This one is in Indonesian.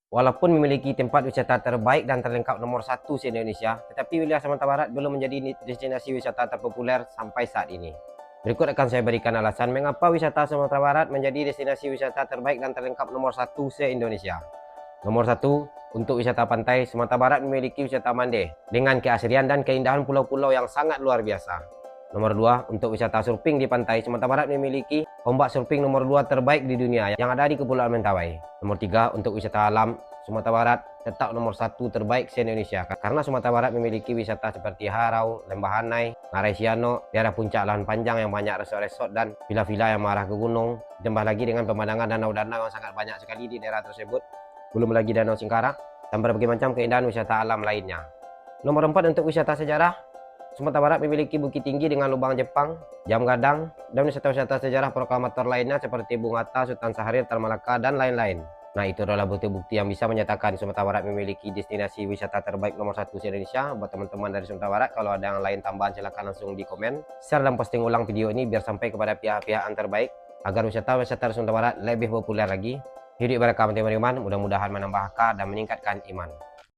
Walaupun memiliki tempat wisata terbaik dan terlengkap nomor satu se-Indonesia, tetapi wilayah Sumatera Barat belum menjadi destinasi wisata terpopuler sampai saat ini. Berikut akan saya berikan alasan mengapa wisata Sumatera Barat menjadi destinasi wisata terbaik dan terlengkap nomor satu se-Indonesia. Nomor satu, untuk wisata pantai, Sumatera Barat memiliki wisata Mande dengan keasrian dan keindahan pulau-pulau yang sangat luar biasa. Nomor 2, untuk wisata surfing di pantai, Sumatera Barat memiliki ombak surfing nomor 2 terbaik di dunia yang ada di Kepulauan Mentawai. Nomor 3, untuk wisata alam, Sumatera Barat tetap nomor 1 terbaik se-Indonesia karena Sumatera Barat memiliki wisata seperti Harau, Lembah Hanai, Ngarai Siano, daerah puncak lahan panjang yang banyak resort-resort dan villa-villa yang mengarah ke gunung, ditambah lagi dengan pemandangan danau-danau yang sangat banyak sekali di daerah tersebut, belum lagi Danau Singkarak, dan berbagai macam keindahan wisata alam lainnya. Nomor 4, untuk wisata sejarah, Sumatera Barat memiliki Bukit Tinggi dengan lubang Jepang, Jam Gadang, dan wisata-wisata sejarah proklamator lainnya seperti Bungata, Sultan Syahrir, Tan Malaka, dan lain-lain. Nah, itu adalah bukti-bukti yang bisa menyatakan Sumatera Barat memiliki destinasi wisata terbaik nomor 1 di Indonesia. Buat teman-teman dari Sumatera Barat, kalau ada yang lain tambahan silahkan langsung di komen, share dan posting ulang video ini biar sampai kepada pihak-pihak yang terbaik agar wisata-wisata di Sumatera Barat lebih populer lagi. Hidup berkah teman-teman, mudah-mudahan menambah hak dan meningkatkan iman.